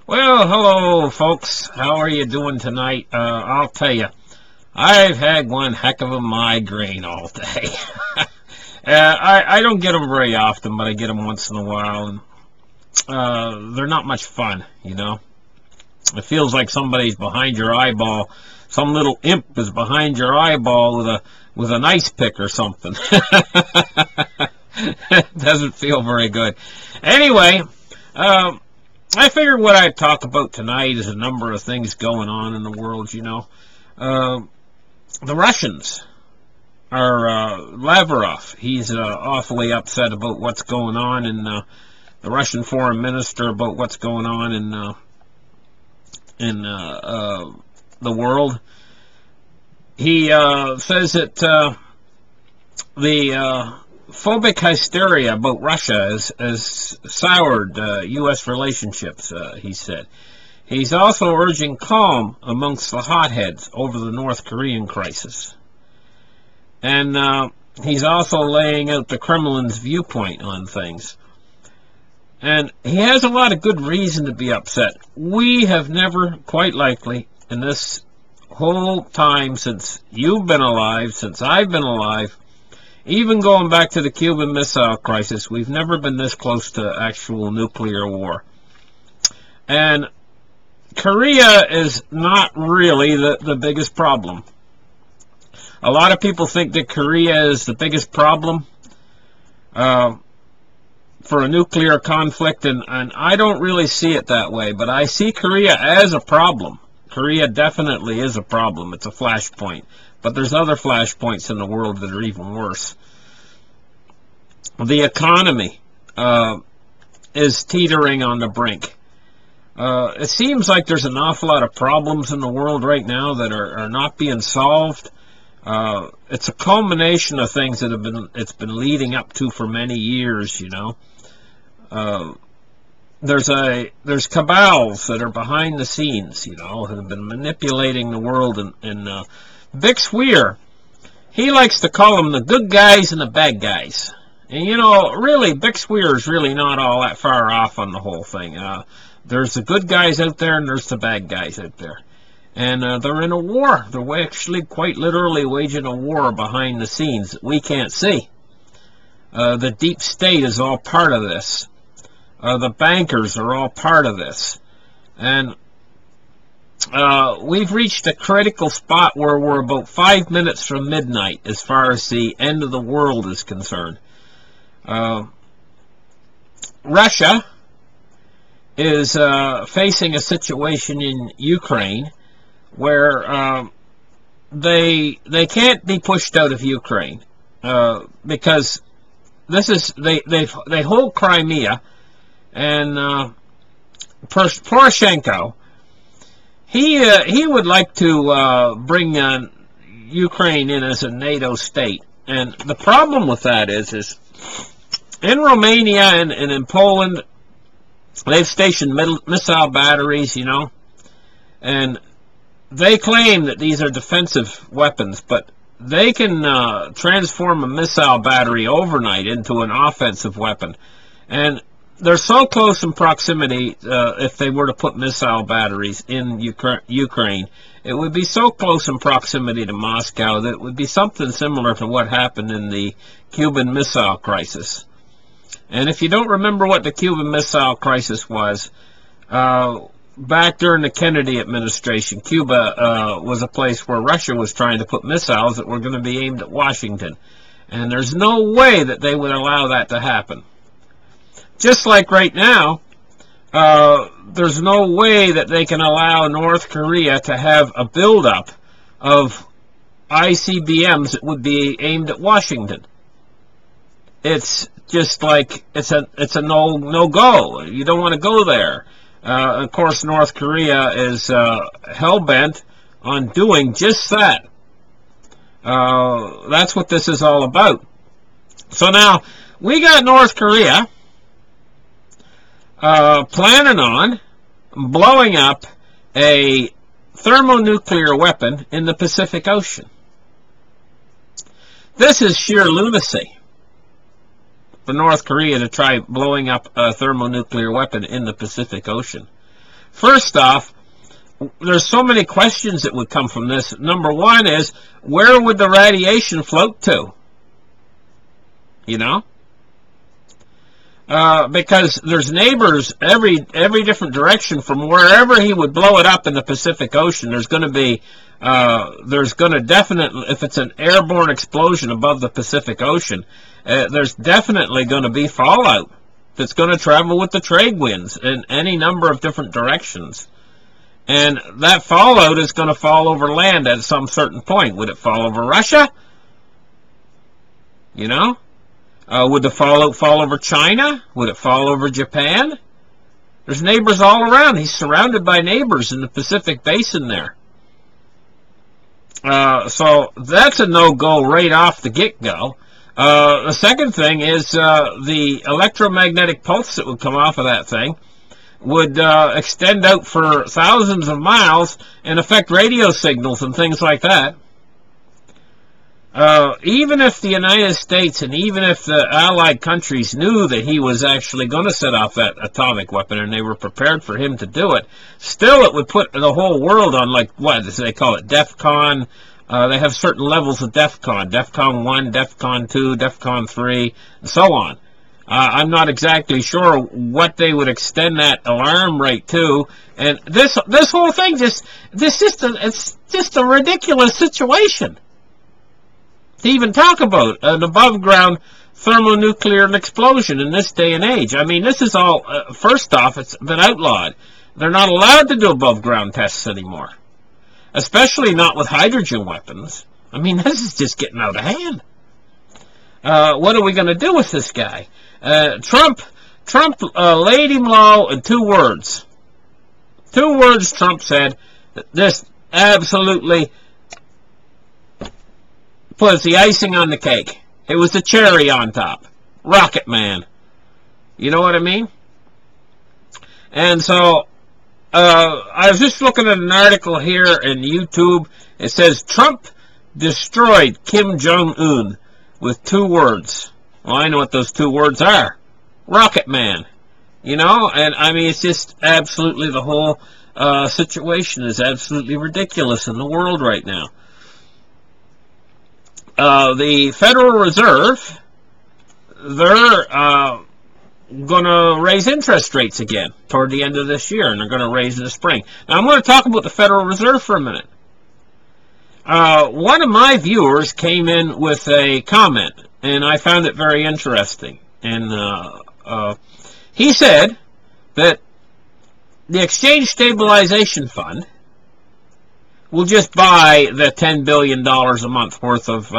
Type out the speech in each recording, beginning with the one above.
Well, hello, folks. How are you doing tonight? I'll tell you, I've had one heck of a migraine all day. I don't get them very often, but I get them once in a while, and they're not much fun, you know. It feels like somebody's behind your eyeball. Some little imp is behind your eyeball with an ice pick or something. It doesn't feel very good. Anyway, I figured what I'd talk about tonight is a number of things going on in the world, you know. The Russians are, Lavrov, he's awfully upset about what's going on, and the Russian foreign minister about what's going on in the world. He says that the phobic hysteria about Russia has soured U.S. relationships, he said. He's also urging calm amongst the hotheads over the North Korean crisis. And he's also laying out the Kremlin's viewpoint on things. And he has a lot of good reason to be upset. We have never, quite likely, in this whole time since you've been alive, since I've been alive, even going back to the Cuban Missile Crisis, we've never been this close to actual nuclear war. And Korea is not really the biggest problem. A lot of people think that Korea is the biggest problem for a nuclear conflict, and I don't really see it that way, but I see Korea as a problem. Korea definitely is a problem. It's a flashpoint. But there's other flashpoints in the world that are even worse. The economy is teetering on the brink. It seems like there's an awful lot of problems in the world right now that are not being solved. It's a culmination of things that it's been leading up to for many years, you know. There's cabals that are behind the scenes, you know, that have been manipulating the world, and Vic Swear, he likes to call them the good guys and the bad guys. And, you know, really, Vic Swear is really not all that far off on the whole thing. There's the good guys out there, and there's the bad guys out there. And they're in a war. They're actually quite literally waging a war behind the scenes that we can't see. The deep state is all part of this. The bankers are all part of this. And we've reached a critical spot where we're about 5 minutes from midnight as far as the end of the world is concerned. Russia is facing a situation in Ukraine where they can't be pushed out of Ukraine because this is they hold Crimea, and Poroshenko, he would like to bring Ukraine in as a NATO state, and the problem with that is in Romania and in Poland, they've stationed missile batteries, you know, and they claim that these are defensive weapons, but they can transform a missile battery overnight into an offensive weapon. And they're so close in proximity, if they were to put missile batteries in Ukraine, it would be so close in proximity to Moscow that it would be something similar to what happened in the Cuban Missile Crisis. And if you don't remember what the Cuban Missile Crisis was, back during the Kennedy administration, Cuba was a place where Russia was trying to put missiles that were going to be aimed at Washington. And there's no way that they would allow that to happen. Just like right now, there's no way that they can allow North Korea to have a buildup of ICBMs that would be aimed at Washington. It's just like it's a no-go. You don't want to go there. Of course, North Korea is hell-bent on doing just that. That's what this is all about. So now, we got North Korea planning on blowing up a thermonuclear weapon in the Pacific Ocean. This is sheer lunacy for North Korea to try blowing up a thermonuclear weapon in the Pacific Ocean. first off, there's so many questions that would come from this. Number one is, where would the radiation float to? You know? Because there's neighbors every different direction from wherever he would blow it up in the Pacific Ocean. There's going to definitely, if it's an airborne explosion above the Pacific Ocean, there's definitely going to be fallout that's going to travel with the trade winds in any number of different directions. And that fallout is going to fall over land at some certain point. Would it fall over Russia? You know? Would the fallout fall over China? Would it fall over Japan? There's neighbors all around. He's surrounded by neighbors in the Pacific Basin there. So that's a no-go right off the get-go. The second thing is the electromagnetic pulse that would come off of that thing would extend out for thousands of miles and affect radio signals and things like that. Even if the United States and even if the Allied countries knew that he was actually going to set off that atomic weapon and they were prepared for him to do it, still it would put the whole world on, like, what do they call it, DEFCON. They have certain levels of DEFCON. DEFCON 1, DEFCON 2, DEFCON 3, and so on. I'm not exactly sure what they would extend that alarm rate to, and this whole thing it's just a ridiculous situation to even talk about an above-ground thermonuclear explosion in this day and age. I mean, this is all, first off, it's been outlawed. They're not allowed to do above-ground tests anymore, especially not with hydrogen weapons. I mean, this is just getting out of hand. What are we going to do with this guy? Trump laid him low in 2 words. 2 words Trump said. This absolutely was the icing on the cake. It was the cherry on top. Rocket Man. You know what I mean? And so, I was just looking at an article here in YouTube. It says, Trump destroyed Kim Jong-un with 2 words. Well, I know what those 2 words are. Rocket Man. You know? And, I mean, it's just absolutely, the whole situation is absolutely ridiculous in the world right now. The Federal Reserve, they're going to raise interest rates again toward the end of this year, and they're going to raise in the spring. Now, I'm going to talk about the Federal Reserve for a minute. One of my viewers came in with a comment, and I found it very interesting. And he said that the Exchange Stabilization Fund will just buy the $10 billion a month worth of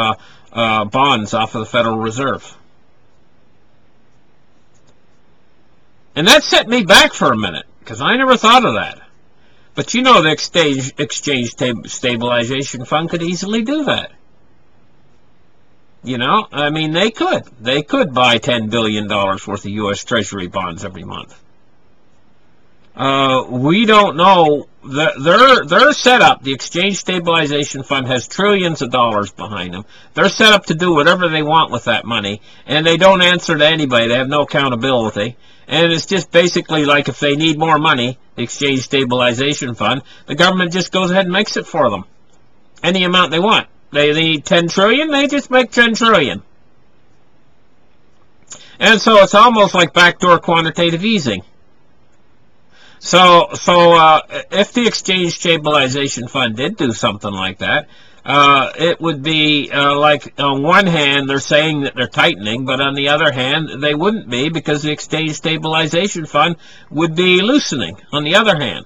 bonds off of the Federal Reserve. And that set me back for a minute, because I never thought of that. But you know, the Exchange Stabilization Fund could easily do that. You know, I mean, they could. They could buy $10 billion worth of U.S. Treasury bonds every month. We don't know. They're set up. The Exchange Stabilization Fund has trillions of dollars behind them. They're set up to do whatever they want with that money, and they don't answer to anybody. They have no accountability. And it's just basically like if they need more money, the Exchange Stabilization Fund, the government just goes ahead and makes it for them. Any amount they want. They need 10 trillion, they just make 10 trillion. And so it's almost like backdoor quantitative easing. So if the Exchange Stabilization Fund did do something like that, it would be like, on one hand, they're saying that they're tightening, but on the other hand, they wouldn't be, because the Exchange Stabilization Fund would be loosening, on the other hand.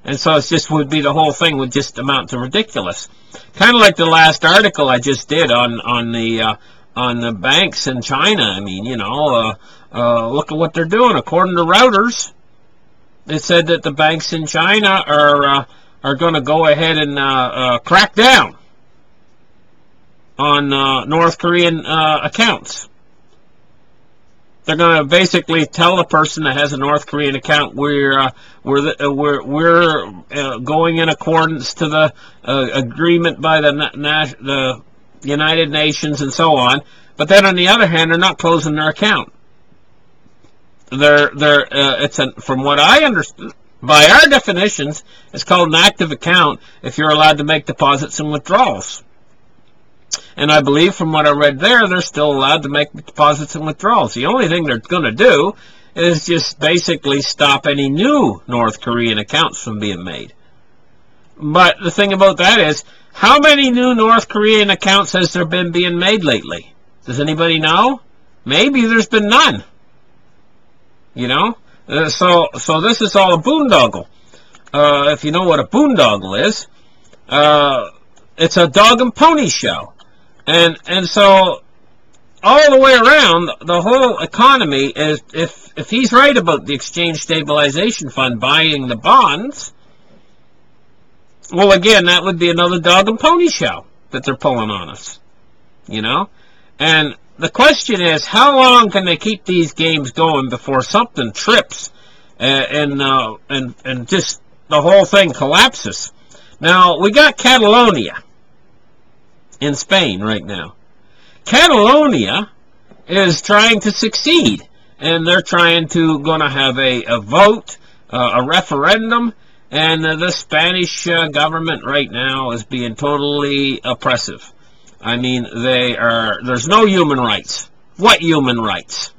And so it just would be, the whole thing would just amount to ridiculous. Kind of like the last article I just did on the banks in China. I mean, you know, look at what they're doing. According to Reuters, it said that the banks in China are going to go ahead and crack down on North Korean accounts. They're going to basically tell the person that has a North Korean account, we're going in accordance to the agreement by the United Nations and so on. But then on the other hand, they're not closing their account. From what I By our definitions, it's called an active account if you're allowed to make deposits and withdrawals. And I believe from what I read there, they're still allowed to make deposits and withdrawals. The only thing they're going to do is just basically stop any new North Korean accounts from being made. But the thing about that is, how many new North Korean accounts has there been being made lately? Does anybody know? Maybe there's been none. You know? So this is all a boondoggle. If you know what a boondoggle is, it's a dog and pony show. And so all the way around, the whole economy is, if he's right about the Exchange Stabilization Fund buying the bonds, well, again, that would be another dog and pony show that they're pulling on us. You know? And the question is, how long can they keep these games going before something trips and just the whole thing collapses? Now, we got Catalonia in Spain right now. Catalonia is trying to succeed, and they're going to have a vote, a referendum, and the Spanish government right now is being totally oppressive. I mean, there's no human rights. What human rights?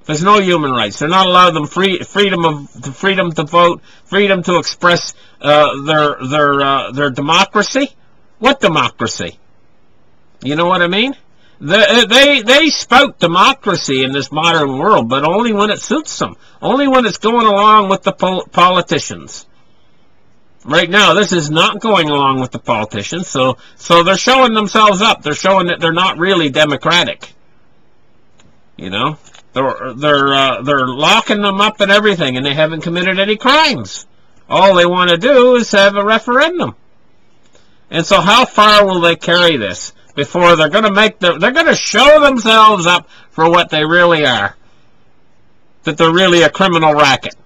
There's no human rights. They're not allowed them freedom to vote, freedom to express their democracy. What democracy? You know what I mean? They spout democracy in this modern world, but only when it suits them. Only when it's going along with the politicians. Right now, this is not going along with the politicians, so they're showing themselves up. They're showing that they're not really democratic. You know, they're locking them up and everything, and they haven't committed any crimes. All they want to do is have a referendum. And so, how far will they carry this before they're going to show themselves up for what they really are? That they're really a criminal racket.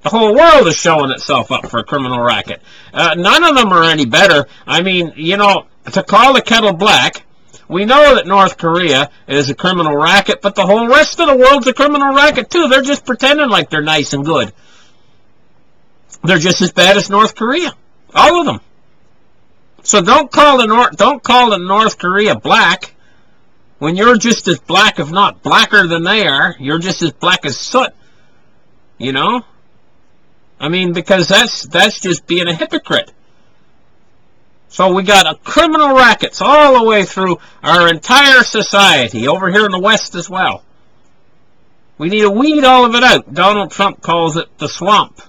The whole world is showing itself up for a criminal racket. None of them are any better. I mean, you know, to call the kettle black, we know that North Korea is a criminal racket, but the whole rest of the world's a criminal racket too. They're just pretending like they're nice and good. They're just as bad as North Korea. All of them. So don't call the North Korea black when you're just as black, if not blacker than they are. You're just as black as soot. You know? I mean, because that's just being a hypocrite. So we got a criminal rackets all the way through our entire society, over here in the West as well. We need to weed all of it out. Donald Trump calls it the swamp.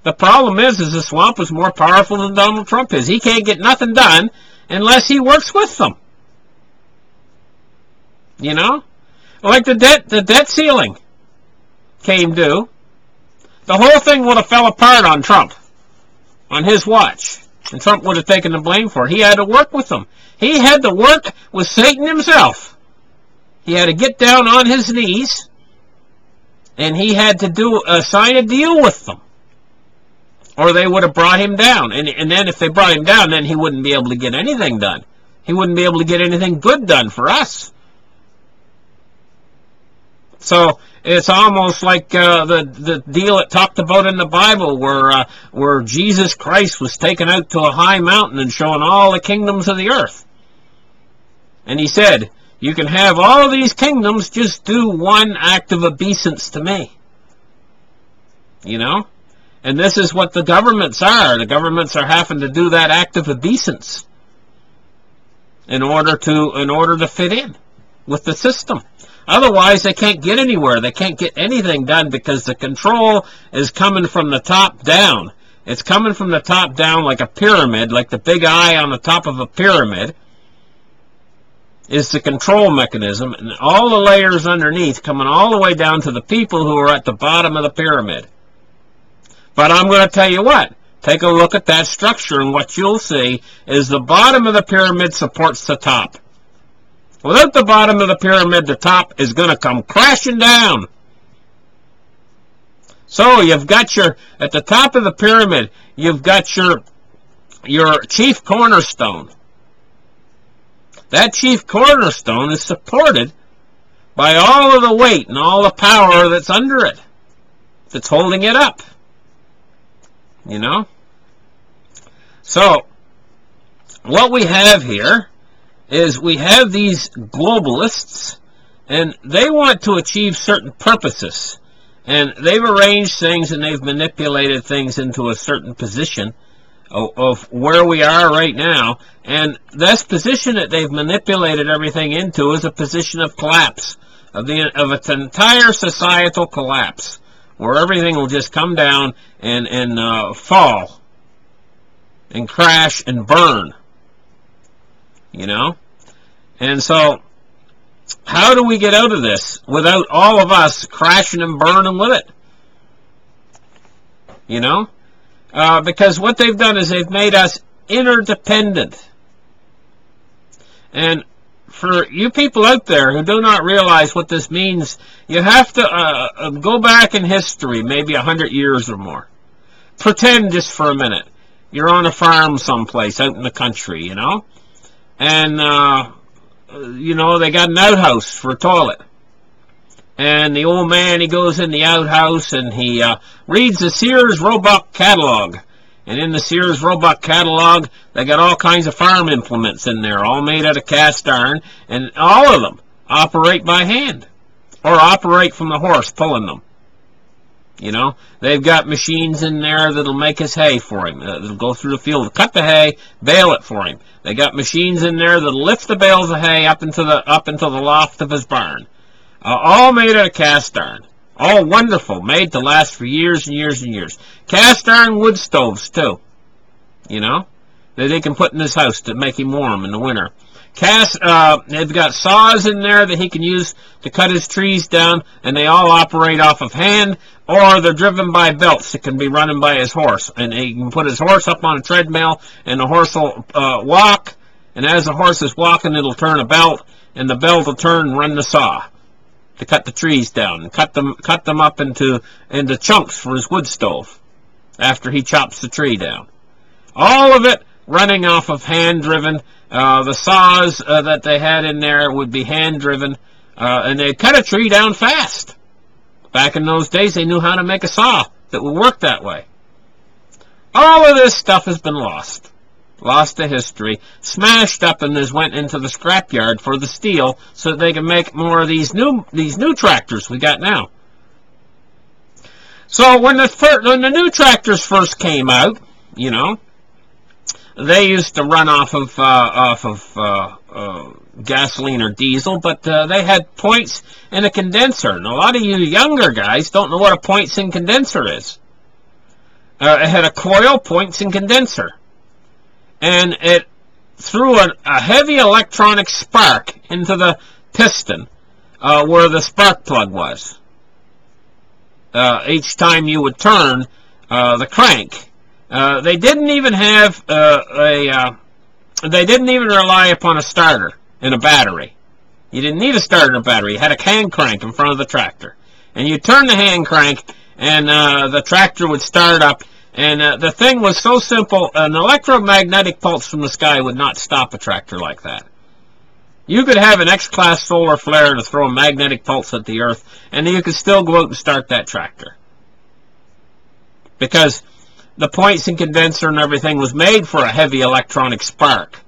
The problem is the swamp is more powerful than Donald Trump is. He can't get nothing done unless he works with them. You know? Like the debt ceiling came due. The whole thing would have fell apart on Trump, on his watch. And Trump would have taken the blame for it. He had to work with them. He had to work with Satan himself. He had to get down on his knees, and he had to sign a deal with them. Or they would have brought him down. And then if they brought him down, then he wouldn't be able to get anything done. He wouldn't be able to get anything good done for us. So it's almost like the deal it talked about in the Bible where Jesus Christ was taken out to a high mountain and shown all the kingdoms of the earth. And he said, you can have all these kingdoms, just do one act of obeisance to me. You know? And this is what the governments are. The governments are having to do that act of obeisance in order to fit in with the system. Otherwise, they can't get anywhere. They can't get anything done because the control is coming from the top down. It's coming from the top down like a pyramid, like the big eye on the top of a pyramid is the control mechanism, and all the layers underneath coming all the way down to the people who are at the bottom of the pyramid. But I'm going to tell you what. Take a look at that structure, and what you'll see is the bottom of the pyramid supports the top. Without the bottom of the pyramid, the top is going to come crashing down. So you've got at the top of the pyramid, you've got your chief cornerstone. That chief cornerstone is supported by all of the weight and all the power that's under it. that's holding it up. You know? So, what we have here is we have these globalists, and they want to achieve certain purposes. And they've arranged things and they've manipulated things into a certain position of where we are right now. And this position that they've manipulated everything into is a position of collapse, of an entire societal collapse, where everything will just come down and fall and crash and burn. You know? And so, how do we get out of this without all of us crashing and burning with it? You know? Because what they've done is they've made us interdependent. And for you people out there who do not realize what this means, you have to go back in history, maybe 100 years or more. Pretend just for a minute you're on a farm someplace out in the country, you know? And, you know, they got an outhouse for a toilet. And the old man, he goes in the outhouse and he reads the Sears Roebuck catalog. And in the Sears Roebuck catalog, they got all kinds of farm implements in there, all made out of cast iron, and all of them operate by hand or operate from the horse pulling them. You know, they've got machines in there that'll make his hay for him. That'll go through the field, cut the hay, bale it for him. They got machines in there that'll lift the bales of hay up into the loft of his barn. All made out of cast iron. All wonderful, made to last for years and years and years. Cast iron wood stoves, too. You know, that they can put in his house to make him warm in the winter. They've got saws in there that he can use to cut his trees down, and they all operate off of hand, or they're driven by belts that can be running by his horse. And he can put his horse up on a treadmill, and the horse will walk, and as the horse is walking, it'll turn a belt, and the belt will turn and run the saw to cut the trees down and cut them up into chunks for his wood stove after he chops the tree down. All of it running off of hand-driven. The saws that they had in there would be hand-driven, and they'd cut a tree down fast. Back in those days, they knew how to make a saw that would work that way. All of this stuff has been lost to history, smashed up, and has went into the scrapyard for the steel so that they can make more of these new tractors we got now. So when the new tractors first came out, you know, they used to run off of gasoline or diesel, but they had points and a condenser. And a lot of you younger guys don't know what a points and condenser is. It had a coil, points, and condenser. And it threw a heavy electronic spark into the piston where the spark plug was. Each time you would turn the crank. They didn't even have they didn't even rely upon a starter and a battery. You didn't need a starter and a battery. You had a hand crank in front of the tractor. And you turn the hand crank, and the tractor would start up. And the thing was so simple, an electromagnetic pulse from the sky would not stop a tractor like that. You could have an X-class solar flare to throw a magnetic pulse at the earth, and you could still go out and start that tractor. Because the points and condenser and everything was made for a heavy electronic spark.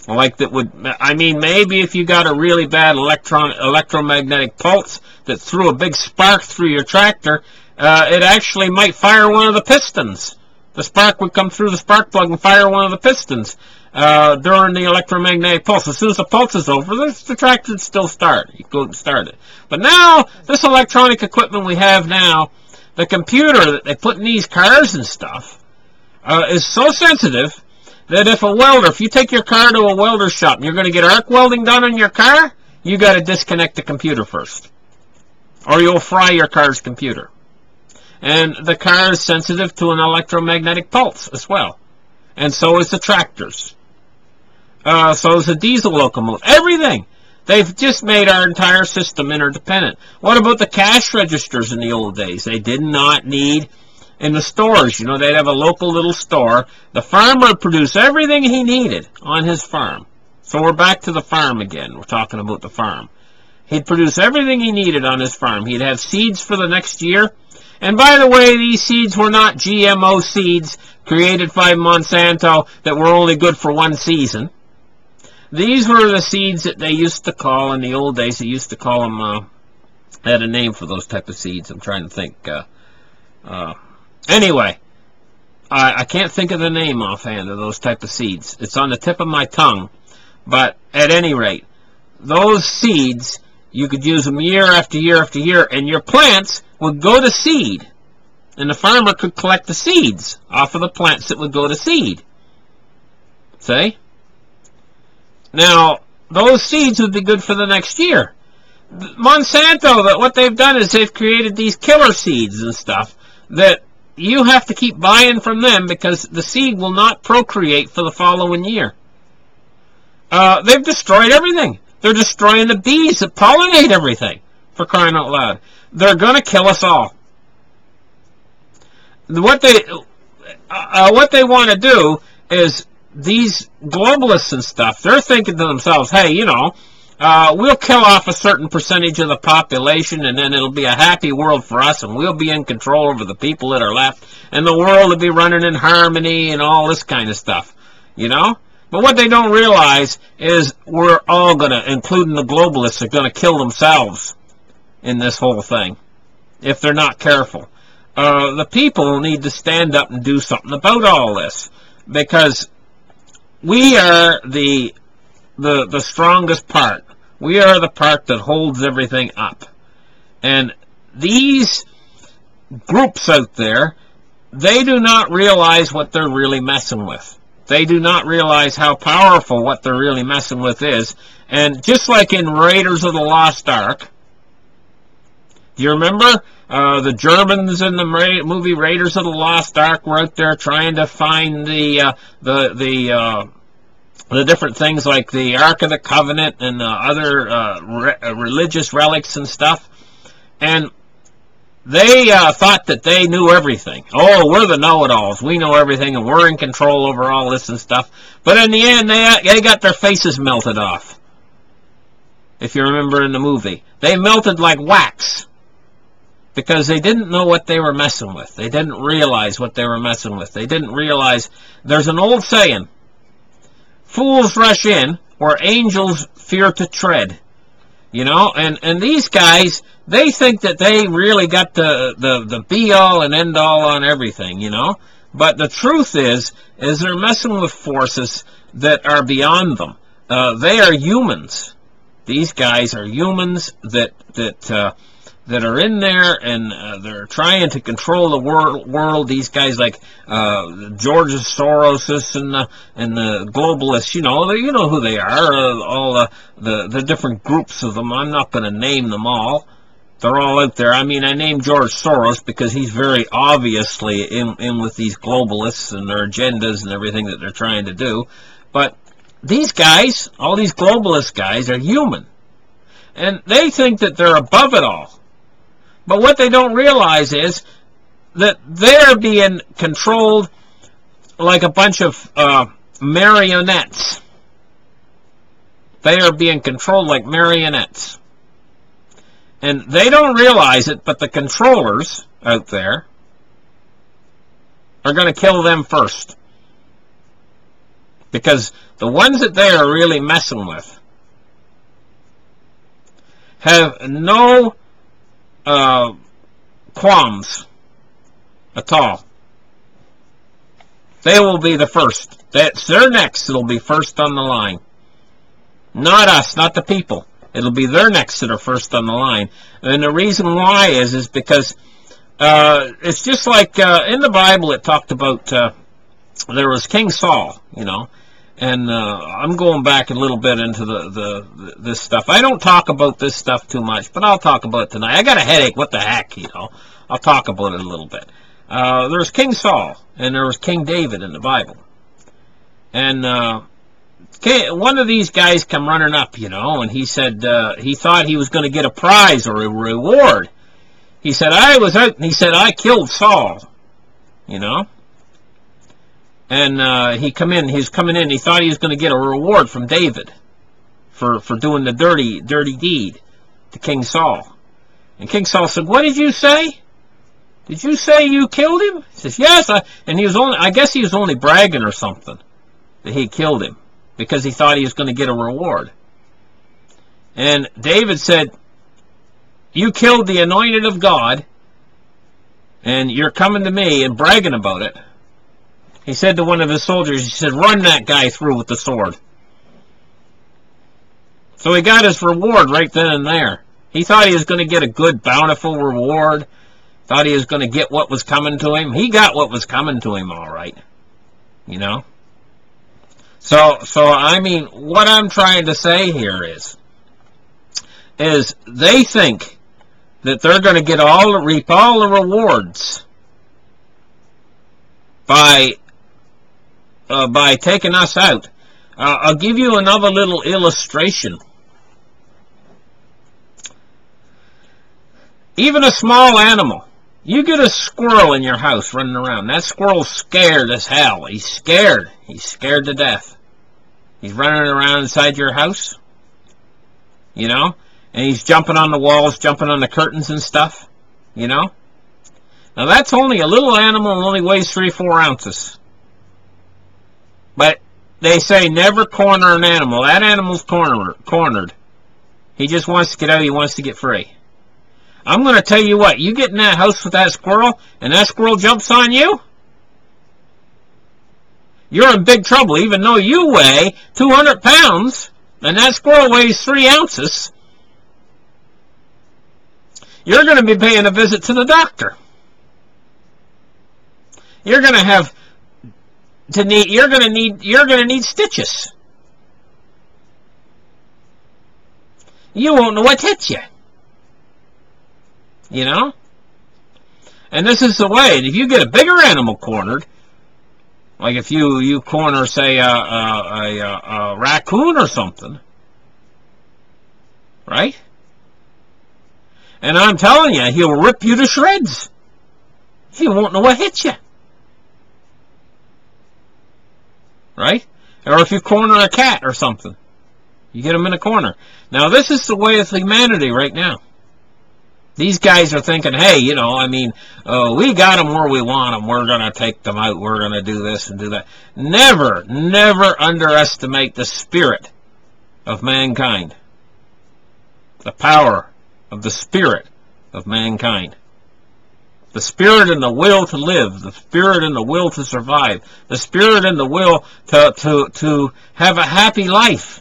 Like that would, I mean, maybe if you got a really bad electromagnetic pulse that threw a big spark through your tractor, it actually might fire one of the pistons. The spark would come through the spark plug and fire one of the pistons during the electromagnetic pulse. As soon as the pulse is over, the tractor would still start. You go and start it. But now, this electronic equipment we have now, the computer that they put in these cars and stuff, is so sensitive that if you take your car to a welder shop and you're going to get arc welding done on your car, you got to disconnect the computer first, or you'll fry your car's computer. And the car is sensitive to an electromagnetic pulse as well. And so is the tractors. So is the diesel locomotive. Everything. They've just made our entire system interdependent. What about the cash registers in the old days? They did not need, in the stores, you know, they'd have a local little store. The farmer would produce everything he needed on his farm. So we're back to the farm again. We're talking about the farm. He'd produce everything he needed on his farm. He'd have seeds for the next year, And by the way, these seeds were not GMO seeds created by Monsanto that were only good for one season. These were the seeds that they used to call, in the old days, they used to call them, had a name for those type of seeds. I'm trying to think. Anyway, I can't think of the name offhand of those type of seeds. It's on the tip of my tongue. But at any rate, those seeds, you could use them year after year after year, and your plants would go to seed. And the farmer could collect the seeds off of the plants that would go to seed. See? Now, those seeds would be good for the next year. Monsanto, what they've done is they've created these killer seeds and stuff that you have to keep buying from them because the seed will not procreate for the following year. They've destroyed everything. They're destroying the bees that pollinate everything, for crying out loud. They're going to kill us all. What they want to do is, these globalists and stuff, they're thinking to themselves, hey, you know, we'll kill off a certain percentage of the population, and then it'll be a happy world for us, and we'll be in control over the people that are left, and the world will be running in harmony and all this kind of stuff, you know? But what they don't realize is we're all going to, including the globalists, are going to kill themselves in this whole thing if they're not careful. The people need to stand up and do something about all this, because we are the strongest part. We are the part that holds everything up. And these groups out there, they do not realize what they're really messing with. They do not realize how powerful what they're really messing with is. And just like in Raiders of the Lost Ark, do you remember the Germans in the movie Raiders of the Lost Ark were out there trying to find the different things like the Ark of the Covenant and the other religious relics and stuff, and they thought that they knew everything. Oh, we're the know-it-alls. We know everything, and we're in control over all this and stuff. But in the end, they got their faces melted off. If you remember in the movie, they melted like wax because they didn't know what they were messing with. They didn't realize what they were messing with. They didn't realize. There's an old saying, fools rush in where angels fear to tread. You know, and these guys, they think that they really got the be-all and end-all on everything, you know. But the truth is they're messing with forces that are beyond them. They are humans. These guys are humans that are in there, and they're trying to control the world. These guys like George Soros and the globalists, you know who they are. All the different groups of them. I'm not going to name them all. They're all out there. I mean, I named George Soros because he's very obviously in with these globalists and their agendas and everything that they're trying to do. But these guys, all these globalist guys, are human, and they think that they're above it all. But what they don't realize is that they're being controlled like a bunch of marionettes. They are being controlled like marionettes. And they don't realize it, but the controllers out there are going to kill them first. Because the ones that they are really messing with have no qualms at all. They will be the first. They're next. It'll be first on the line. Not us, not the people. It'll be their necks that are first on the line. And the reason why is because it's just like in the Bible it talked about there was King Saul, you know. And I'm going back a little bit into this stuff. I don't talk about this stuff too much, but I'll talk about it tonight. I got a headache. What the heck, you know? I'll talk about it a little bit. There was King Saul, and there was King David in the Bible. And one of these guys come running up, you know, and he said he thought he was going to get a prize or a reward. He said, I was out, and he said, I killed Saul, you know. And he was coming in, he thought he was going to get a reward from David for doing the dirty deed to King Saul. And King Saul said, what did you say? Did you say you killed him? He says, yes. And he was only, I guess he was only bragging or something that he killed him because he thought he was going to get a reward. And David said, you killed the anointed of God, and you're coming to me and bragging about it. He said to one of his soldiers, he said, run that guy through with the sword. So he got his reward right then and there. He thought he was going to get a good, bountiful reward. Thought he was going to get what was coming to him. He got what was coming to him all right. You know? So I mean, what I'm trying to say here is they think that they're going to reap all the rewards by taking us out. I'll give you another little illustration. Even a small animal. You get a squirrel in your house running around. That squirrel's scared as hell. He's scared. He's scared to death. He's running around inside your house. You know? And he's jumping on the walls, jumping on the curtains and stuff. You know? Now that's only a little animal and only weighs 3-4 ounces. But they say never corner an animal. That animal's cornered. He just wants to get out. He wants to get free. I'm going to tell you what. You get in that house with that squirrel, and that squirrel jumps on you, you're in big trouble. Even though you weigh 200 pounds, and that squirrel weighs 3 ounces, you're going to be paying a visit to the doctor. You're going to need stitches. You won't know what hit you. You know? And this is the way. And if you get a bigger animal cornered, like if you corner, say, a raccoon or something, right? And I'm telling you, he'll rip you to shreds. You won't know what hit you. Right? Or if you corner a cat or something, you get them in a corner. Now, this is the way of humanity right now. These guys are thinking, hey, you know, I mean, we got them where we want them. We're going to take them out. We're going to do this and do that. Never, never underestimate the spirit of mankind. The power of the spirit of mankind. The spirit and the will to live. The spirit and the will to survive. The spirit and the will to have a happy life.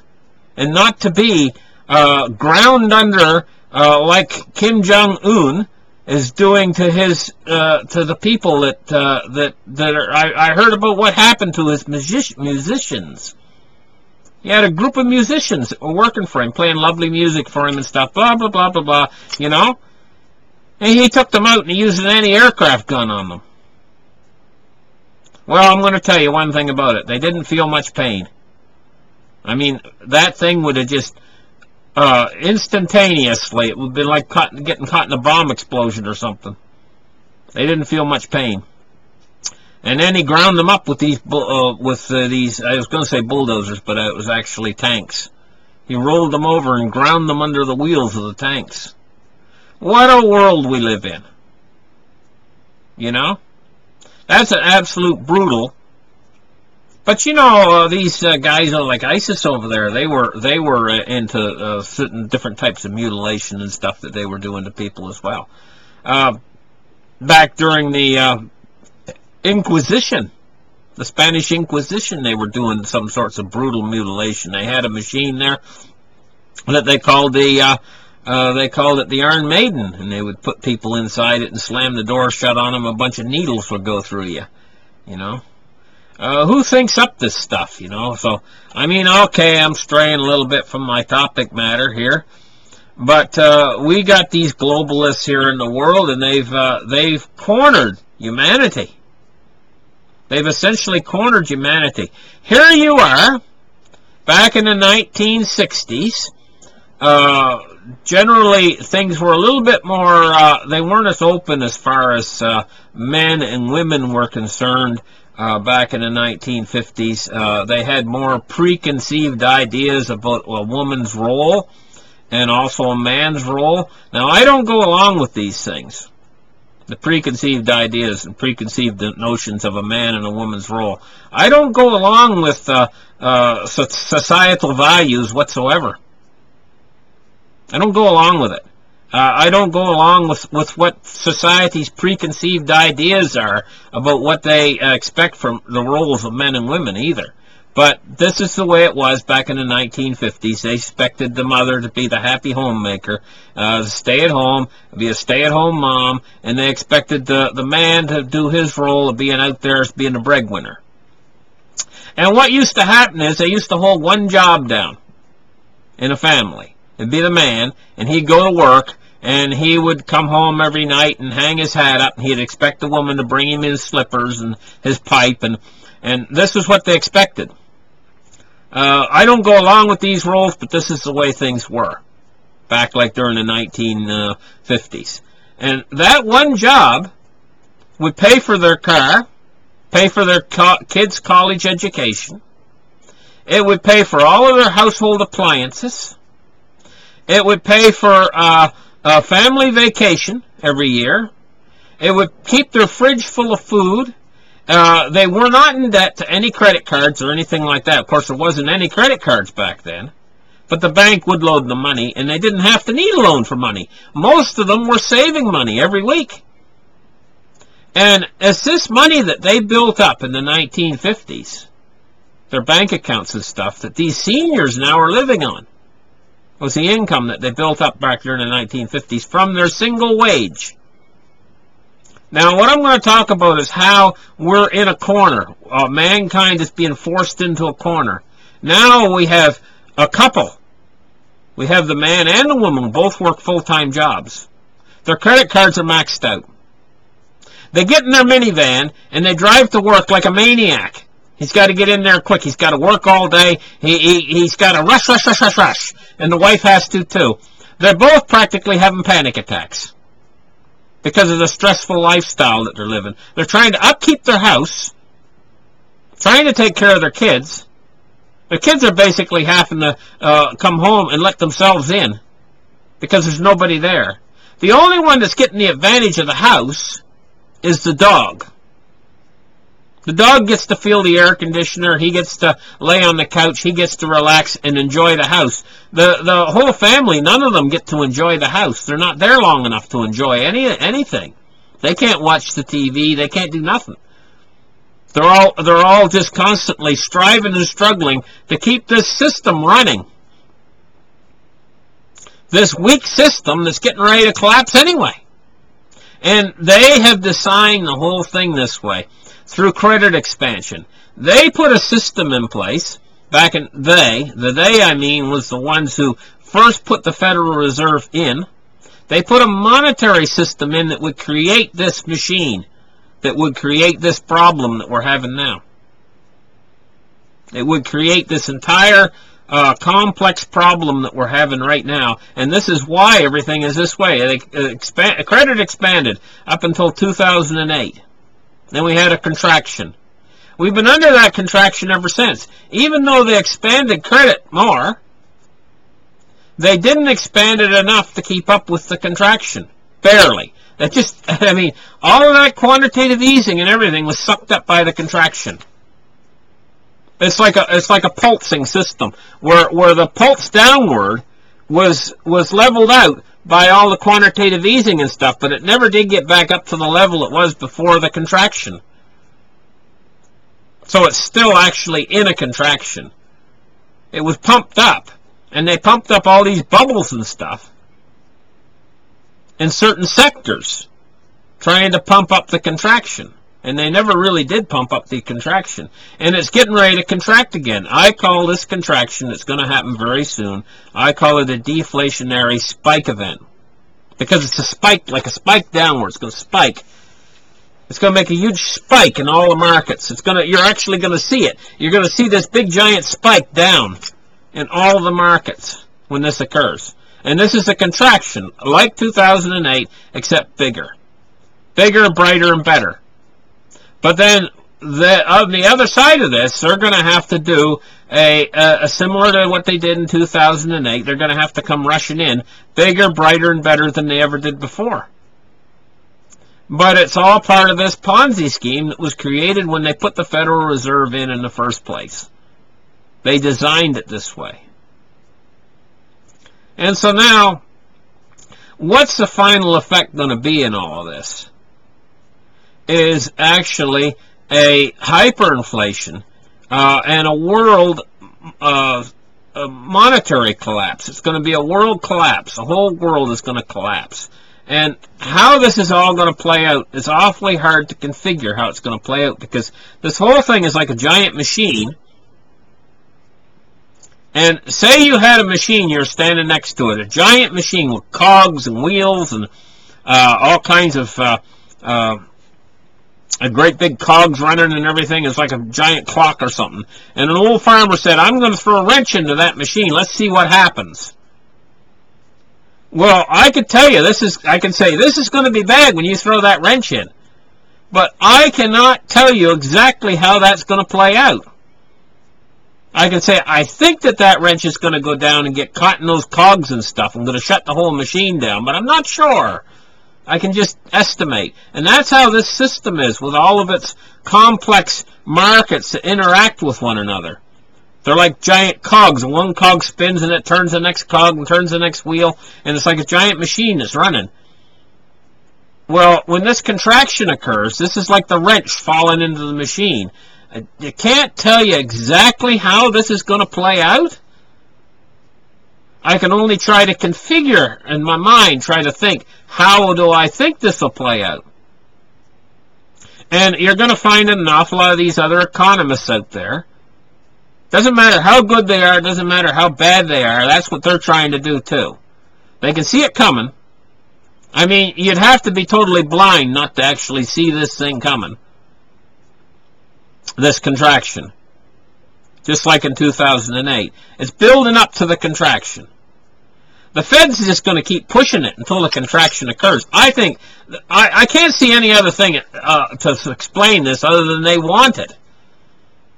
And not to be ground under like Kim Jong-un is doing to his to the people that are. I heard about what happened to his musicians. He had a group of musicians that were working for him, playing lovely music for him and stuff. Blah blah blah blah blah. You know, and he took them out and he used an anti-aircraft gun on them. Well, I'm going to tell you one thing about it. They didn't feel much pain. I mean, that thing would have just instantaneously, it would have been like getting caught in a bomb explosion or something. They didn't feel much pain. And then he ground them up with these, I was going to say bulldozers, but it was actually tanks. He rolled them over and ground them under the wheels of the tanks. What a world we live in. You know? That's an absolute brutal. But you know, these guys like ISIS over there, they were into certain different types of mutilation and stuff that they were doing to people as well. Back during the Inquisition, the Spanish Inquisition, they were doing some sorts of brutal mutilation. They had a machine there that they called it the Iron Maiden, and they would put people inside it and slam the door shut on them. A bunch of needles would go through you. You know. Who thinks up this stuff, you know? So, I mean, okay, I'm straying a little bit from my topic matter here, but we got these globalists here in the world, and they've cornered humanity. They've essentially cornered humanity. Here you are, back in the 1960s. Generally, things were a little bit more, they weren't as open as far as men and women were concerned. Back in the 1950s, they had more preconceived ideas about a woman's role and also a man's role. Now, I don't go along with these things. the preconceived ideas and preconceived notions of a man and a woman's role. I don't go along with societal values whatsoever. I don't go along with it. I don't go along with what society's preconceived ideas are about what they expect from the roles of men and women either. But this is the way it was back in the 1950s. They expected the mother to be the happy homemaker, stay at home, be a stay-at-home mom, and they expected the man to do his role of being out there as being a breadwinner. And what used to happen is they used to hold one job down in a family. It'd be the man, and he'd go to work, and he would come home every night and hang his hat up, and he'd expect the woman to bring him his slippers and his pipe, and this is what they expected. I don't go along with these roles, but this is the way things were back like during the 1950s. And that one job would pay for their car, pay for their kids' college education. It would pay for all of their household appliances. It would pay for a family vacation every year. It would keep their fridge full of food. They were not in debt to any credit cards or anything like that. Of course, there wasn't any credit cards back then. But the bank would loan them money, and they didn't have to need a loan for money. Most of them were saving money every week. And it's this money that they built up in the 1950s, their bank accounts and stuff, that these seniors now are living on. It was the income that they built up back during the 1950s from their single wage. Now, what I'm going to talk about is how we're in a corner. Mankind is being forced into a corner. Now we have a couple. We have the man and the woman both work full-time jobs. Their credit cards are maxed out. They get in their minivan and they drive to work like a maniac. He's got to get in there quick. He's got to work all day. He's got to rush. And the wife has to too. They're both practically having panic attacks because of the stressful lifestyle that they're living. They're trying to upkeep their house, trying to take care of their kids. Their kids are basically having to come home and let themselves in because there's nobody there. The only one that's getting the advantage of the house is the dog. The dog gets to feel the air conditioner. He gets to lay on the couch. He gets to relax and enjoy the house. The whole family, none of them get to enjoy the house. They're not there long enough to enjoy anything. They can't watch the TV. They can't do nothing. They're all just constantly striving and struggling to keep this system running. This weak system that's getting ready to collapse anyway. And they have designed the whole thing this way. Through credit expansion. They put a system in place, back in the they I mean was the ones who first put the Federal Reserve in. They put a monetary system in that would create this machine, that would create this problem that we're having now. It would create this entire complex problem that we're having right now, and this is why everything is this way. Credit expanded up until 2008. Then we had a contraction. We've been under that contraction ever since. Even though they expanded credit more, they didn't expand it enough to keep up with the contraction. Barely. That just, I mean, all of that quantitative easing and everything was sucked up by the contraction. It's like a pulsing system where the pulse downward was leveled out by all the quantitative easing and stuff, but it never did get back up to the level it was before the contraction. So it's still actually in a contraction. It was pumped up, and they pumped up all these bubbles and stuff in certain sectors, trying to pump up the contraction. And they never really did pump up the contraction. And it's getting ready to contract again. I call this contraction that's going to happen very soon, I call it a deflationary spike event. Because it's a spike, like a spike downward. It's going to spike. It's going to make a huge spike in all the markets. You're actually going to see it. You're going to see this big giant spike down in all the markets when this occurs. And this is a contraction, like 2008, except bigger. Bigger, brighter, and better. But then, on the other side of this, they're going to have to do a similar to what they did in 2008. They're going to have to come rushing in, bigger, brighter, and better than they ever did before. But it's all part of this Ponzi scheme that was created when they put the Federal Reserve in the first place. They designed it this way. And so now, what's the final effect going to be in all of this? Is actually a hyperinflation and a world a monetary collapse. It's going to be a world collapse. The whole world is going to collapse. And how this is all going to play out is awfully hard to configure how it's going to play out, because this whole thing is like a giant machine. And say you had a machine, you're standing next to it, a giant machine with cogs and wheels and all kinds of a great big cogs running and everything. It's like a giant clock or something. And an old farmer said, I'm going to throw a wrench into that machine. Let's see what happens. Well, I could tell you, I can say, this is going to be bad when you throw that wrench in. But I cannot tell you exactly how that's going to play out. I can say, I think that wrench is going to go down and get caught in those cogs and stuff. I'm going to shut the whole machine down, but I'm not sure. I can just estimate. And that's how this system is, with all of its complex markets that interact with one another. They're like giant cogs, and one cog spins and it turns the next cog and turns the next wheel, and it's like a giant machine that's running. Well, when this contraction occurs, this is like the wrench falling into the machine. I can't tell you exactly how this is going to play out. I can only try to configure in my mind, try to think, how do I think this will play out? And you're going to find an awful lot of these other economists out there. Doesn't matter how good they are, doesn't matter how bad they are, that's what they're trying to do too. They can see it coming. I mean, you'd have to be totally blind not to actually see this thing coming. This contraction. Just like in 2008. It's building up to the contraction. The Fed's just going to keep pushing it until the contraction occurs. I think, I can't see any other thing to explain this other than they want it.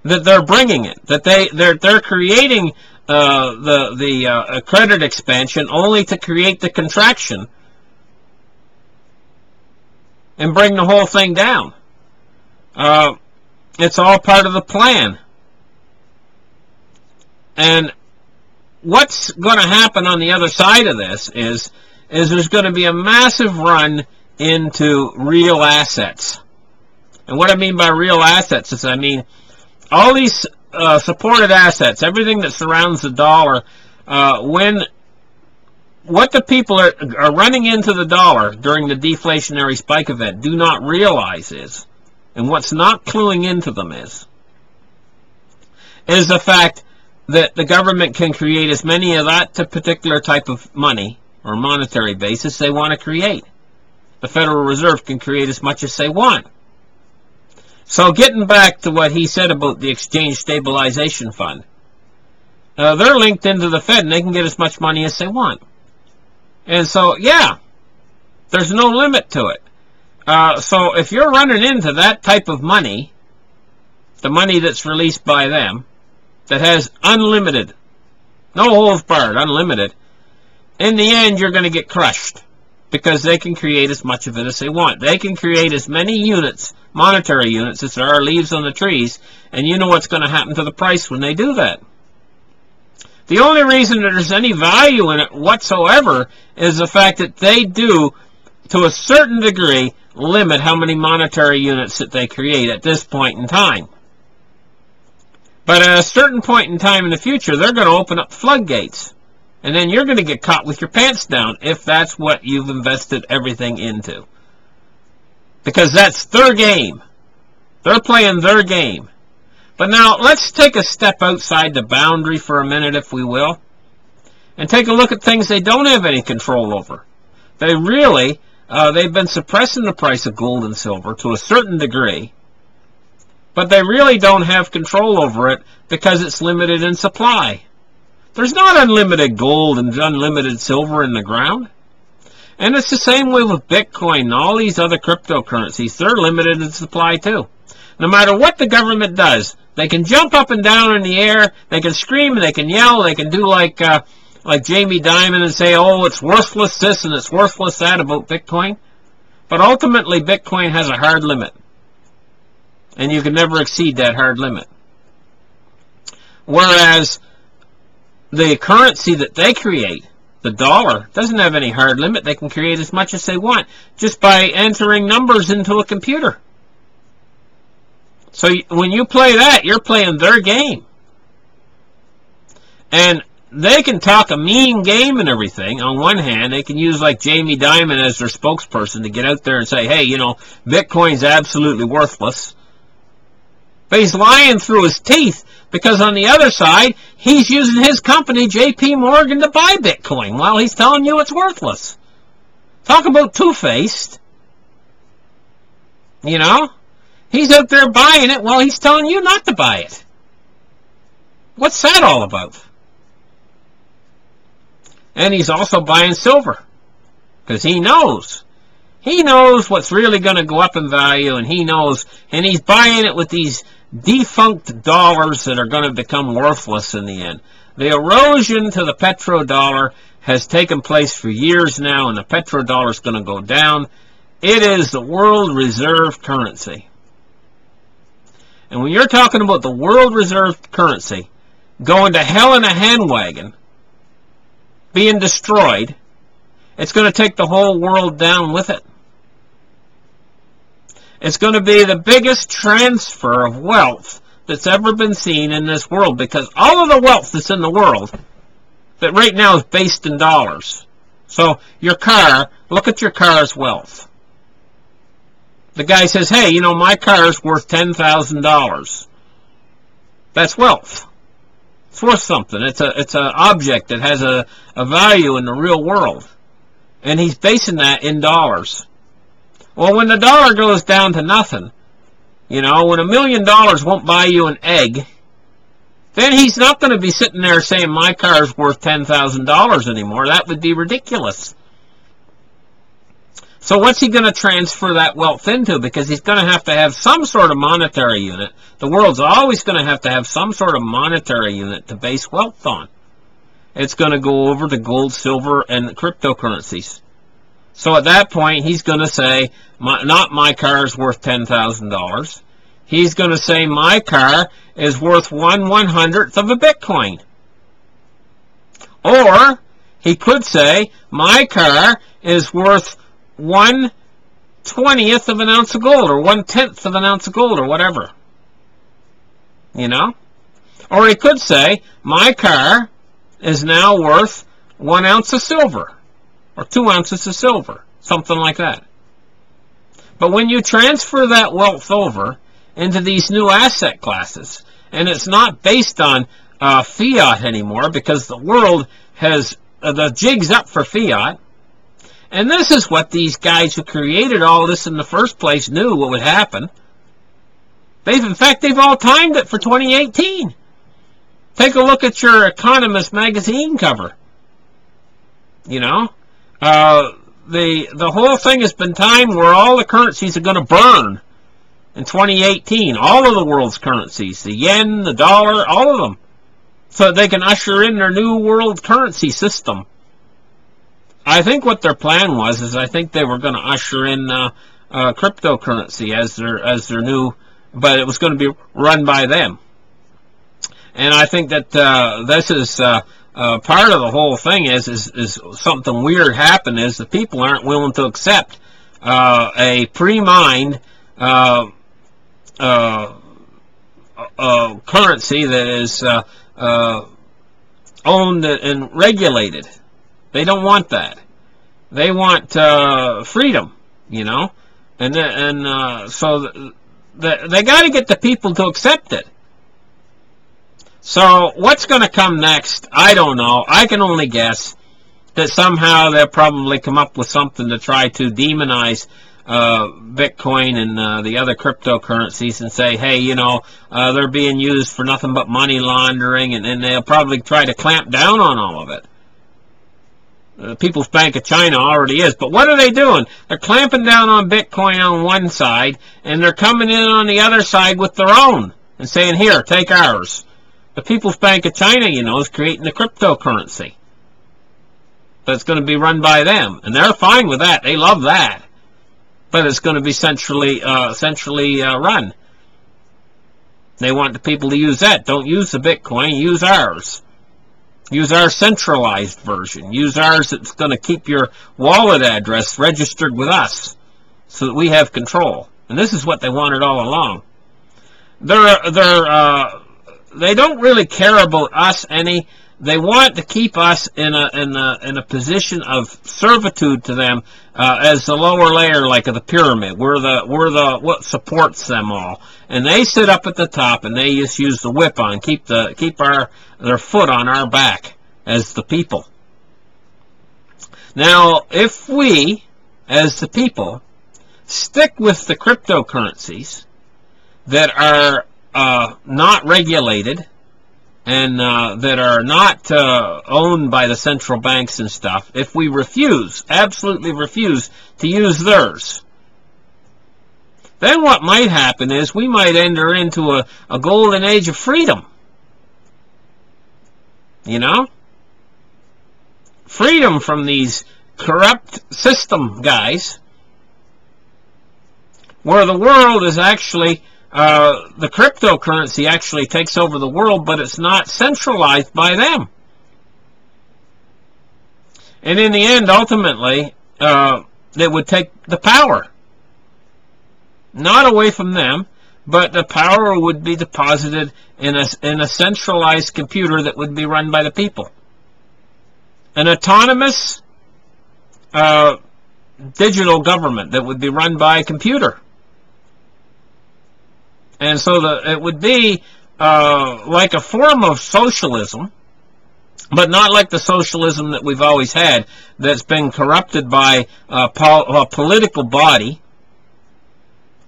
That they're bringing it. That they're creating the credit expansion only to create the contraction and bring the whole thing down. It's all part of the plan. And what's going to happen on the other side of this is there's going to be a massive run into real assets. And what I mean by real assets is, I mean, all these supported assets, everything that surrounds the dollar, what the people are running into the dollar during the deflationary spike event do not realize is, and what's not cluing into them is the fact that the government can create as many of that particular type of money or monetary basis they want to create. The Federal Reserve can create as much as they want. So getting back to what he said about the Exchange Stabilization Fund, they're linked into the Fed and they can get as much money as they want. And so, yeah, there's no limit to it. So if you're running into that type of money, the money that's released by them, that has unlimited, no holds barred, unlimited, in the end you're going to get crushed because they can create as much of it as they want. They can create as many units, monetary units, as there are leaves on the trees, and you know what's going to happen to the price when they do that. The only reason that there's any value in it whatsoever is the fact that they do, to a certain degree, limit how many monetary units that they create at this point in time. But at a certain point in time in the future, they're going to open up floodgates. And then you're going to get caught with your pants down if that's what you've invested everything into. Because that's their game. They're playing their game. But now, let's take a step outside the boundary for a minute, if we will, and take a look at things they don't have any control over. They really, they've been suppressing the price of gold and silver to a certain degree, but they really don't have control over it because it's limited in supply. There's not unlimited gold and unlimited silver in the ground. And it's the same way with Bitcoin and all these other cryptocurrencies. They're limited in supply too. No matter what the government does, they can jump up and down in the air, they can scream, they can yell, they can do like Jamie Dimon and say, oh, it's worthless this and it's worthless that about Bitcoin. But ultimately, Bitcoin has a hard limit. And you can never exceed that hard limit. Whereas the currency that they create, the dollar, doesn't have any hard limit. They can create as much as they want just by entering numbers into a computer. So when you play that, you're playing their game. And they can talk a mean game and everything. On one hand, they can use like Jamie Dimon as their spokesperson to get out there and say, hey, you know, Bitcoin's absolutely worthless. But he's lying through his teeth, because on the other side, he's using his company, JP Morgan, to buy Bitcoin while he's telling you it's worthless. Talk about two-faced. You know? He's out there buying it while he's telling you not to buy it. What's that all about? And he's also buying silver, because he knows. He knows what's really going to go up in value, and he knows, and he's buying it with these defunct dollars that are going to become worthless in the end. The erosion to the petrodollar has taken place for years now, and the petrodollar is going to go down. It is the world reserve currency. And when you're talking about the world reserve currency going to hell in a handwagon, being destroyed, it's going to take the whole world down with it. It's going to be the biggest transfer of wealth that's ever been seen in this world, because all of the wealth that's in the world that right now is based in dollars. So your car, look at your car's wealth. The guy says, hey, you know, my car's worth $10,000. That's wealth. It's worth something. It's an object that has a value in the real world. And he's basing that in dollars. Well, when the dollar goes down to nothing, you know, when $1 million won't buy you an egg, then he's not going to be sitting there saying my car's worth $10,000 anymore. That would be ridiculous. So what's he going to transfer that wealth into? Because he's going to have some sort of monetary unit. The world's always going to have some sort of monetary unit to base wealth on. It's going to go over to gold, silver, and cryptocurrencies. So at that point, he's going to say, not my car is worth $10,000. He's going to say, my car is worth 1/100th of a Bitcoin. Or he could say, my car is worth 1/20th of an ounce of gold, or 1/10th of an ounce of gold, or whatever. You know? Or he could say, my car is now worth 1 ounce of silver, or 2 ounces of silver, something like that. But when you transfer that wealth over into these new asset classes, and it's not based on fiat anymore, because the world has, the jig's up for fiat. And this is what these guys who created all this in the first place knew what would happen. In fact, they've all timed it for 2018. Take a look at your Economist magazine cover. You know, the whole thing has been timed where all the currencies are going to burn in 2018. All of the world's currencies, the yen, the dollar, all of them, so they can usher in their new world currency system. I think what their plan was I think they were going to usher in cryptocurrency as their new, but it was going to be run by them. And I think that this is part of the whole thing is something weird happened is the people aren't willing to accept a pre-mined currency that is owned and regulated. They don't want that. They want freedom, you know, so they got to get the people to accept it. So what's going to come next? I don't know. I can only guess that somehow they'll probably come up with something to try to demonize Bitcoin and the other cryptocurrencies and say, hey, you know, they're being used for nothing but money laundering, and they'll probably try to clamp down on all of it. The People's Bank of China already is. But what are they doing? They're clamping down on Bitcoin on one side, and they're coming in on the other side with their own and saying, here, take ours. The People's Bank of China, you know, is creating a cryptocurrency that's going to be run by them. And they're fine with that. They love that. but it's going to be centrally run. They want the people to use that. Don't use the Bitcoin. Use ours. Use our centralized version. Use ours that's going to keep your wallet address registered with us so that we have control. And this is what they wanted all along. They don't really care about us any. They want to keep us in a position of servitude to them as the lower layer, like of the pyramid. We're the what supports them all, and they sit up at the top, and they just use the whip on, keep their foot on our back as the people. Now, if we, as the people, stick with the cryptocurrencies that are not regulated, and that are not owned by the central banks and stuff, if we absolutely refuse to use theirs, then what might happen is we might enter into a golden age of freedom. You know? Freedom from these corrupt system guys, where the world is actually... the cryptocurrency actually takes over the world, but it's not centralized by them. And in the end, ultimately, it would take the power. Not away from them, but the power would be deposited in a centralized computer that would be run by the people. An autonomous digital government that would be run by a computer. And so it would be like a form of socialism, but not like the socialism that we've always had, that's been corrupted by a political body.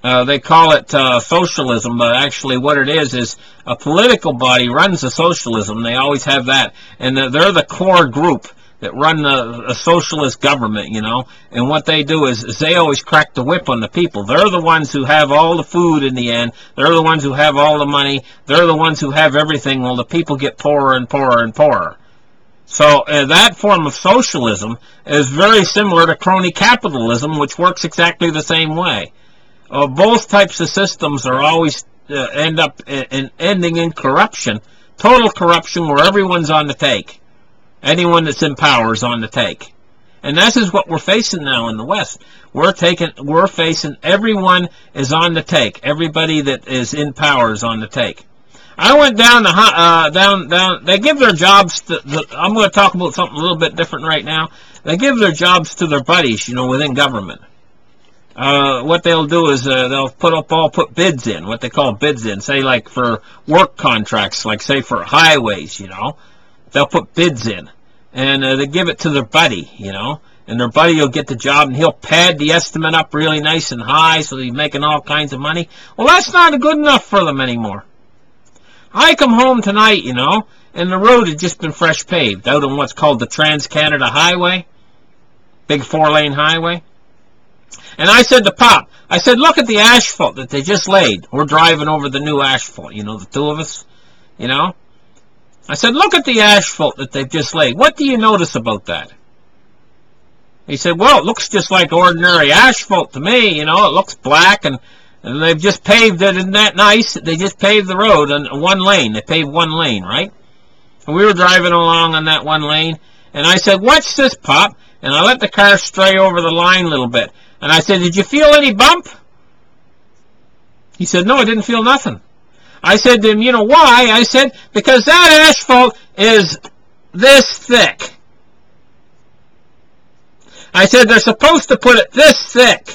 They call it socialism, but actually what it is a political body runs the socialism. They always have that. And they're the core group that run a socialist government, you know. And what they do is they always crack the whip on the people. They're the ones who have all the food in the end. They're the ones who have all the money. They're the ones who have everything, while the people get poorer and poorer and poorer. So that form of socialism is very similar to crony capitalism, which works exactly the same way. Both types of systems are always ending in corruption, total corruption, where everyone's on the take. Anyone that's in power is on the take. And this is what we're facing now in the West. We're facing everyone is on the take. Everybody that is in power is on the take. I went down they give their jobs I'm going to talk about something a little bit different right now. They give their jobs to their buddies, you know, within government. What they'll do is they'll put bids in, what they call bids in, say like for work contracts, like say for highways, you know. They'll put bids in, and they give it to their buddy, you know, and their buddy will get the job, and he'll pad the estimate up really nice and high, so he's making all kinds of money. Well, that's not good enough for them anymore. I come home tonight, you know, and the road had just been fresh paved out on what's called the Trans-Canada Highway, big 4-lane highway. And I said to Pop, I said, look at the asphalt that they just laid. We're driving over the new asphalt, you know, the two of us, you know. I said, look at the asphalt that they've just laid. What do you notice about that? He said, well, it looks just like ordinary asphalt to me. You know, it looks black, and they've just paved it. Isn't that nice? They just paved the road in one lane. They paved one lane, right? And we were driving along on that one lane, and I said, watch this, Pop. And I let the car stray over the line a little bit. And I said, did you feel any bump? He said, no, I didn't feel nothing. I said to him, you know why? I said, because that asphalt is this thick. I said, they're supposed to put it this thick.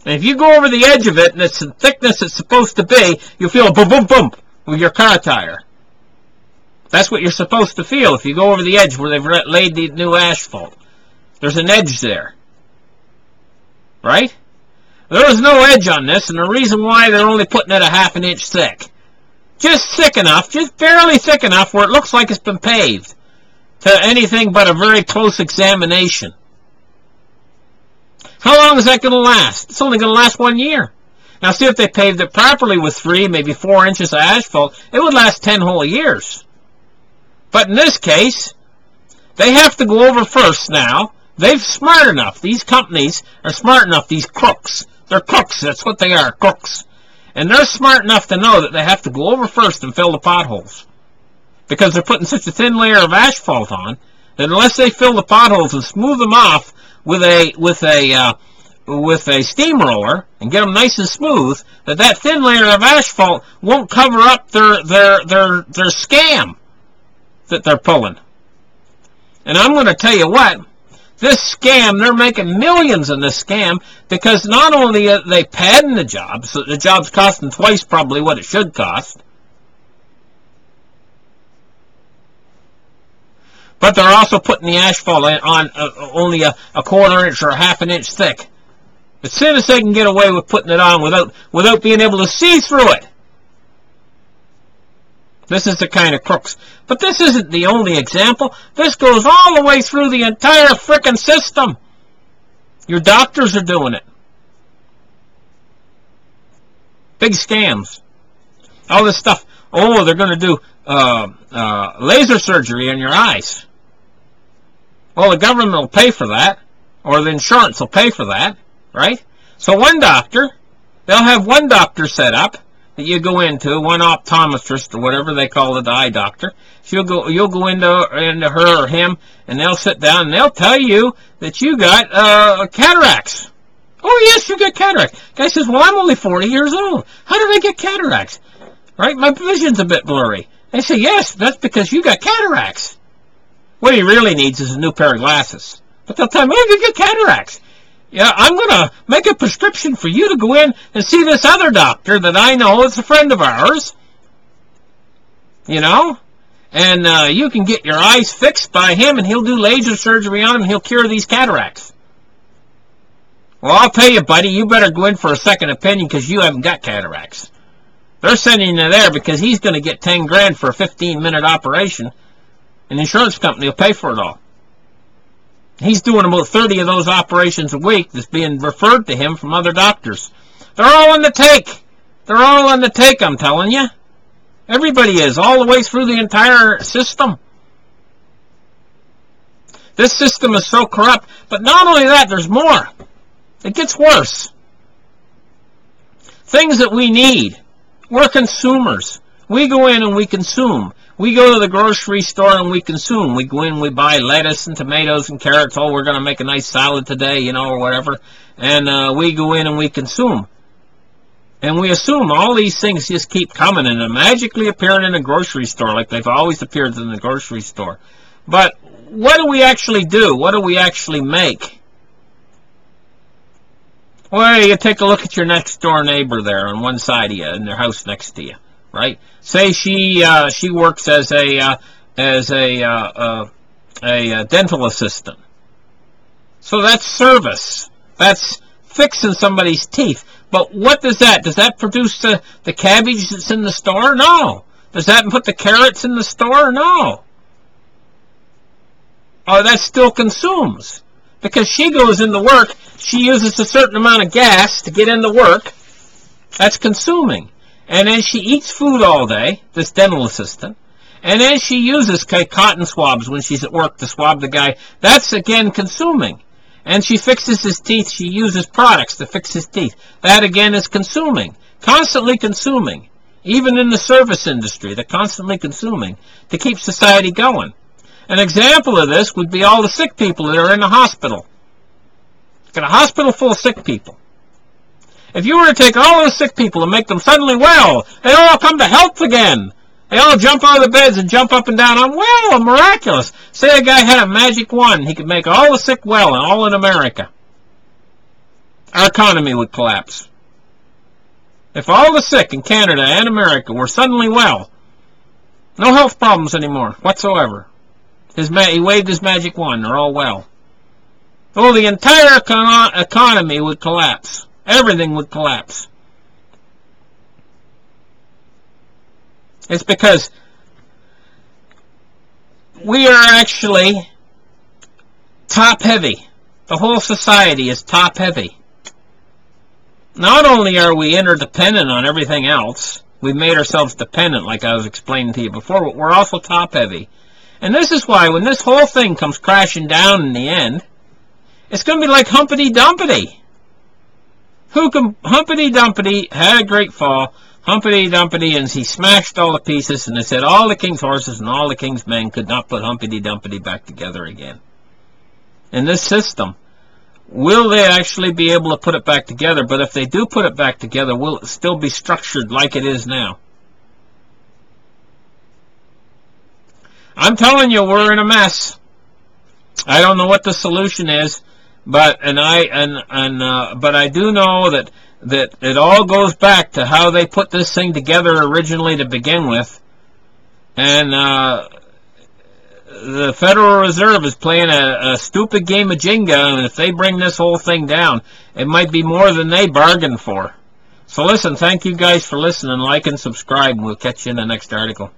And if you go over the edge of it, and it's the thickness it's supposed to be, you'll feel a boom, boom, boom with your car tire. That's what you're supposed to feel if you go over the edge where they've laid the new asphalt. There's an edge there. Right? There was no edge on this, and the reason why they're only putting it a half an inch thick. Just thick enough, just barely thick enough where it looks like it's been paved to anything but a very close examination. How long is that going to last? It's only going to last 1 year. Now see, if they paved it properly with 3, maybe 4 inches of asphalt, it would last 10 whole years. But in this case, they have to go over first now They're smart enough. These companies are smart enough. These crooks. They're crooks. That's what they are, crooks. And they're smart enough to know that they have to go over first and fill the potholes. Because they're putting such a thin layer of asphalt on that unless they fill the potholes and smooth them off with a steamroller and get them nice and smooth, that thin layer of asphalt won't cover up their scam that they're pulling. And I'm going to tell you what, this scam, they're making millions in this scam because not only are they padding the jobs, so the job's costing twice probably what it should cost, but they're also putting the asphalt on only a quarter inch or a half an inch thick. As soon as they can get away with putting it on without being able to see through it. This is the kind of crooks. But this isn't the only example. This goes all the way through the entire frickin' system. Your doctors are doing it. Big scams. All this stuff. Oh, they're going to do laser surgery on your eyes. Well, the government will pay for that. Or the insurance will pay for that. Right? So one doctor, they'll have one doctor set up that you go into, one optometrist or whatever they call it, the eye doctor. You'll go into her or him, and they'll sit down and they'll tell you that you got cataracts. Oh yes, you got cataracts. Guy says, well, I'm only 40 years old. How did I get cataracts? Right? My vision's a bit blurry. They say, yes, that's because you got cataracts. What he really needs is a new pair of glasses. But they'll tell him, oh, you get cataracts. Yeah, I'm going to make a prescription for you to go in and see this other doctor that I know is a friend of ours. You know? And you can get your eyes fixed by him, and he'll do laser surgery on them, and he'll cure these cataracts. Well, I'll tell you, buddy, you better go in for a second opinion because you haven't got cataracts. They're sending you there because he's going to get 10 grand for a 15-minute operation, and the insurance company will pay for it all. He's doing about 30 of those operations a week that's being referred to him from other doctors. They're all on the take. They're all on the take, I'm telling you. Everybody is, all the way through the entire system. This system is so corrupt. But not only that, there's more. It gets worse. Things that we need. We're consumers. We go in and we consume. We go to the grocery store and we consume. We go in, we buy lettuce and tomatoes and carrots. Oh, we're going to make a nice salad today, you know, or whatever. And we go in and we consume. And we assume all these things just keep coming and magically appearing in a grocery store like they've always appeared in the grocery store. But what do we actually do? What do we actually make? Well, you take a look at your next door neighbor there on one side of you in their house next to you. Right? Say she works as a dental assistant. So that's service. That's fixing somebody's teeth. But what does that? Does that produce the cabbage that's in the store? No. Does that put the carrots in the store? No. Oh, that still consumes. Because she goes into work, she uses a certain amount of gas to get into work. That's consuming. And then she eats food all day, this dental assistant. And then she uses cotton swabs when she's at work to swab the guy. That's, again, consuming. And she fixes his teeth. She uses products to fix his teeth. That, again, is consuming. Constantly consuming. Even in the service industry, they're constantly consuming to keep society going. An example of this would be all the sick people that are in the hospital. Got a hospital full of sick people. If you were to take all those sick people and make them suddenly well, they all come to health again. They all jump out of the beds and jump up and down. I'm well, I'm miraculous. Say a guy had a magic wand. He could make all the sick well, and all in America. Our economy would collapse. If all the sick in Canada and America were suddenly well, no health problems anymore whatsoever. He waved his magic wand. They're all well. Oh, the entire economy would collapse. Everything would collapse. It's because we are actually top-heavy. The whole society is top-heavy. Not only are we interdependent on everything else, we've made ourselves dependent, like I was explaining to you before, but we're also top-heavy. And this is why when this whole thing comes crashing down in the end, It's going to be like Humpty Dumpty. Humpty Dumpty had a great fall. Humpty Dumpty, and he smashed all the pieces, and they said all the king's horses and all the king's men could not put Humpty Dumpty back together again. In this system, will they actually be able to put it back together? But if they do put it back together, will it still be structured like it is now? I'm telling you, we're in a mess. I don't know what the solution is, but I do know that it all goes back to how they put this thing together originally to begin with, and the Federal Reserve is playing a stupid game of Jenga, and if they bring this whole thing down, it might be more than they bargained for. So listen, thank you guys for listening. Like and subscribe, and we'll catch you in the next article.